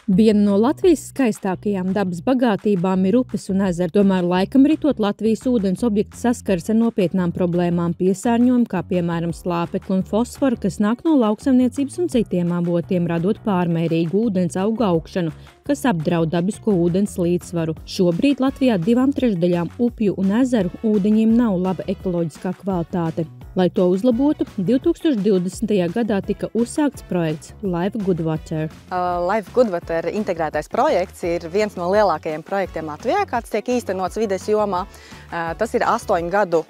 Viena no Latvijas skaistākajām dabas bagātībām ir upes un ezeri, tomēr laikam ritot Latvijas ūdens objekti saskaras ar nopietnām problēmām piesārņojumu, kā piemēram slāpekli un fosforu, kas nāk no lauksaimniecības un citiem avotiem, radot pārmērīgu ūdens augu augšanu, kas apdraud dabisko ūdens līdzsvaru. Šobrīd Latvijā 2/3 upju un ezeru ūdeņiem nav laba ekoloģiskā kvalitāte. Lai to uzlabotu, 2020. gadā tika uzsākts projekts Life Good Water. Life Good Water integrētais projekts ir viens no lielākajiem projektiem Latvijā, kāds tiek īstenots vides jomā. Tas ir 8 gadu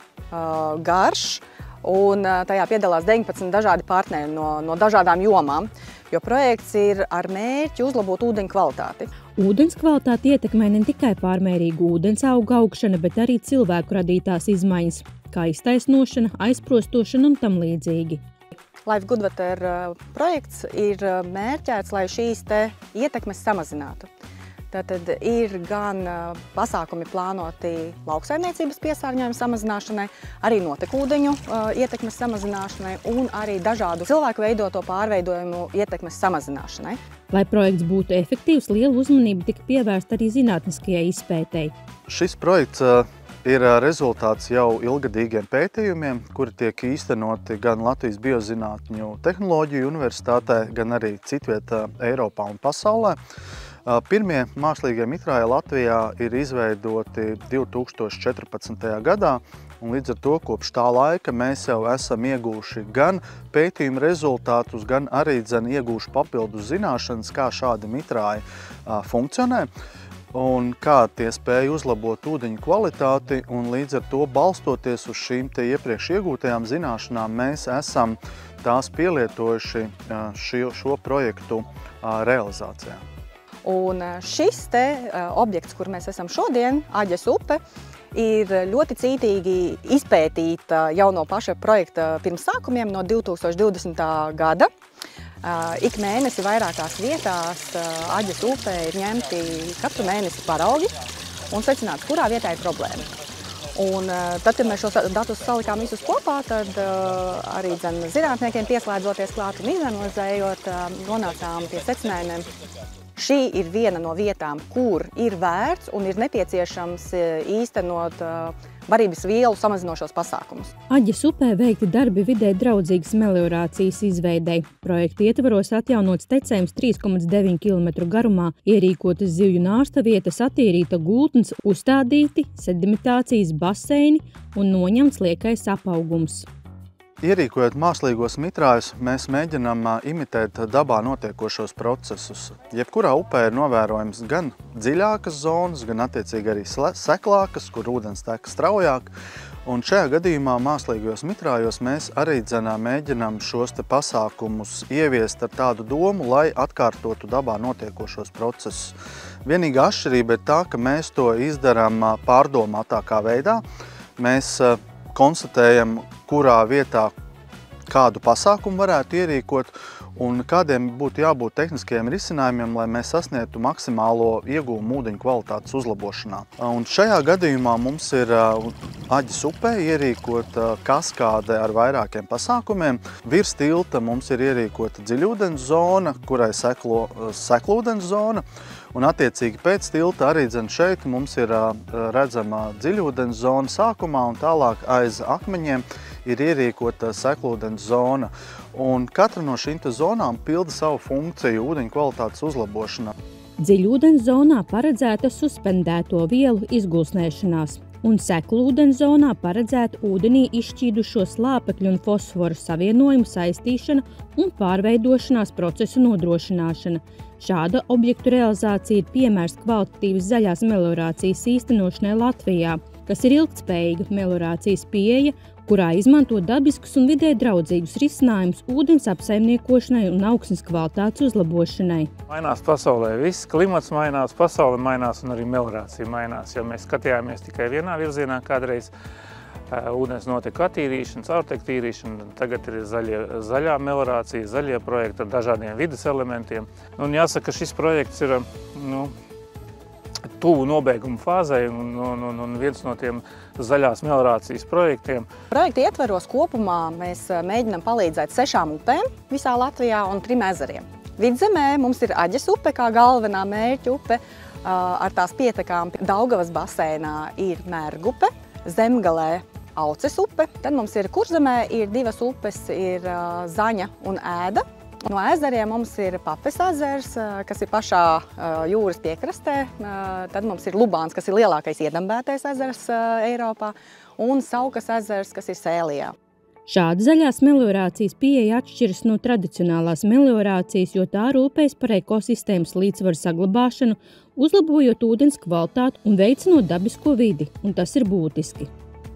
garš, un tajā piedalās 19 dažādi partneri no dažādām jomām, jo projekts ir ar mērķi uzlabot ūdeņu kvalitāti. Ūdens kvalitāti ietekmē ne tikai pārmērīgu ūdens augu augšana, bet arī cilvēku radītās izmaiņas, kā iztaisnošana, aizprostošana un tam līdzīgi. Life Good Water projekts ir mērķēts, lai šīs ietekmes samazinātu. Tātad ir gan pasākumi plānoti lauksaimniecības piesārņojuma samazināšanai, arī notekūdeņu ietekmes samazināšanai un arī dažādu cilvēku veidoto pārveidojumu ietekmes samazināšanai. Lai projekts būtu efektīvs, liela uzmanība tika pievērsta arī zinātniskajai izpētei. Šis projekts ir rezultāts jau ilgadīgiem pētījumiem, kuri tiek īstenoti gan Latvijas Biozinātņu tehnoloģiju universitātē, gan arī citvietā Eiropā un pasaulē. Pirmie mākslīgie mitrāji Latvijā ir izveidoti 2014. gadā, un līdz ar to kopš tā laika mēs jau esam ieguvuši gan pētījumu rezultātus, gan arī ieguvuši papildus zināšanas, kā šādi mitrāji funkcionē un kā tie spēj uzlabot ūdeņu kvalitāti, un līdz ar to balstoties uz šīm iepriekš iegūtajām zināšanām, mēs esam tās pielietojuši šo projektu realizācijā. Un šis objekts, kur mēs esam šodien, Aģes upe, ir ļoti cītīgi izpētīta jau no paša projekta pirmsākumiem no 2020. gada. Ik mēnesi vairākās vietās Aģes upē ir ņemti katru mēnesi paraugi un secināts, kurā vietā ir problēma. Un tad, kad mēs šos datus salikām visus kopā, tad arī zinātniekiem pieslēdzoties klāt un izanalizējot, nonācām pie secinājumiem. Šī ir viena no vietām, kur ir vērts un ir nepieciešams īstenot barības vielu samazinošos pasākumus. Aģes upē veikti darbi vidē draudzīgas meliorācijas izveidei. Projekta ietvaros atjaunots tecējums 3,9 km garumā, ierīkotas zivju nārsta vietas, attīrīta gultnes, uzstādīti sedimentācijas baseini un noņemts liekais apaugums. Ierīkojot mākslīgos mitrājus, mēs mēģinām imitēt dabā notiekošos procesus. Jebkurā upē ir novērojams gan dziļākas zonas, gan attiecīgi arī seklākas, kur ūdens tek straujāk. Un šajā gadījumā mākslīgajos mitrājos mēs arī mēģinām šos pasākumus ieviest ar tādu domu, lai atkārtotu dabā notiekošos procesus. Vienīgā atšķirība ir tā, ka mēs to izdarām pārdomātākā veidā. Mēs konstatējam, kurā vietā kādu pasākumu varētu ierīkot un kādiem būtu jābūt tehniskajiem risinājumiem, lai mēs sasniegtu maksimālo iegūmu ūdeņu kvalitātes uzlabošanā. Un šajā gadījumā mums ir Aģes upē ierīkota kaskāde ar vairākiem pasākumiem. Virs tilta mums ir ierīkota dziļūdens zona, kurai seko seklūdens zona. Un attiecīgi pēc tilta arī šeit mums ir redzama dziļūdens zona sākumā un tālāk aiz akmeņiem ir ierīkota seklūdens zona. Un katra no šīm zonām pilda savu funkciju ūdeņu kvalitātes uzlabošanā. Dziļūdens zonā paredzēta suspendēto vielu izgulsnēšanās, un seklūdens zonā paredzēta ūdenī izšķīdušo slāpekļu un fosforu savienojumu saistīšana un pārveidošanās procesu nodrošināšana. Šāda objektu realizācija ir piemērs kvalitatīvas zaļās meliorācijas īstenošanai Latvijā, kas ir ilgtspējīga meliorācijas pieeja, kurā izmanto dabiskus un vidē draudzīgus risinājumus ūdens apsaimniekošanai un augsnes kvalitātes uzlabošanai. Mainās pasaulē viss, klimats mainās, pasaule mainās un arī meliorācija mainās, jo mēs skatījāmies tikai vienā virzienā kādreiz. Ūdens notika attīrīšana, caurtek tīrīšana, tagad ir zaļā meliorācija, zaļie projekti ar dažādiem vides elementiem. Un jāsaka, ka šis projekts ir tuvu nobeiguma fāzei un viens no tiem zaļās meliorācijas projektiem. Projekta ietveros kopumā mēs mēģinām palīdzēt 6 upēm visā Latvijā un 3 ezeriem. Vidzemē mums ir Aģes upe kā galvenā mērķa upe. Ar tās pietekām Daugavas basēnā ir Mergupe, Zemgalē Auces upe. Tad mums ir Kurzemē ir divas upes, ir Zaņa un Ēda. No ezeriem mums ir Papes ezers, kas ir pašā jūras piekrastē. Tad mums ir Lubāns, kas ir lielākais iedambētais ezers Eiropā, un Saukas ezers, kas ir Sēlijā. Šāda zaļās meliorācijas pieeja atšķiras no tradicionālās meliorācijas, jo tā rūpējas par ekosistēmas līdzsvaru saglabāšanu, uzlabojot ūdens kvalitāti un veicinot dabisko vidi, un tas ir būtiski.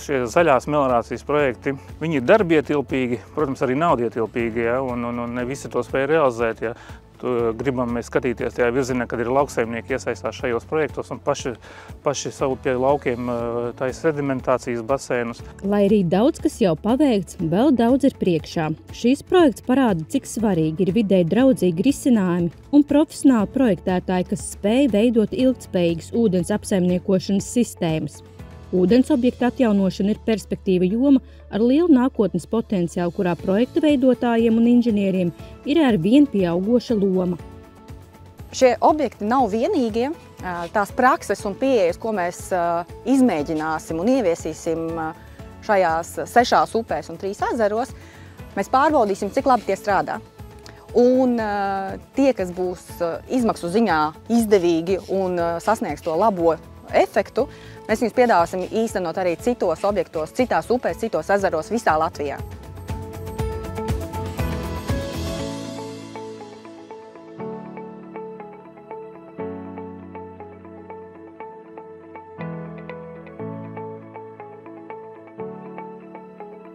Šie zaļās meliorācijas projekti, viņi ir darbietilpīgi, protams, arī naudietilpīgi, ja, un ne visi to spēj realizēt. Ja. Gribam mēs skatīties tajā virzienā, kad ir lauksaimnieki iesaistās šajos projektos un paši savu pie laukiem taisa sedimentācijas basēnus. Lai arī daudz kas jau paveikts, vēl daudz ir priekšā. Šīs projekts parāda, cik svarīgi ir videi draudzīgi risinājumi un profesionāli projektētāji, kas spēj veidot ilgtspējīgas ūdens apsaimniekošanas sistēmas. Ūdens objekta atjaunošana ir perspektīva joma ar lielu nākotnes potenciālu, kurā projekta veidotājiem un inženieriem ir ar vien pieaugoša loma. Šie objekti nav vienīgie. Tās prakses un pieejas, ko mēs izmēģināsim un ieviesīsim šajās 6 upēs un 3 ezeros, mēs pārbaudīsim, cik labi tie strādā. Un tie, kas būs izmaksu ziņā izdevīgi un sasniegs to labo efektu, mēs viņus piedāvāsim īstenot arī citos objektos, citās upēs, citos ezeros visā Latvijā.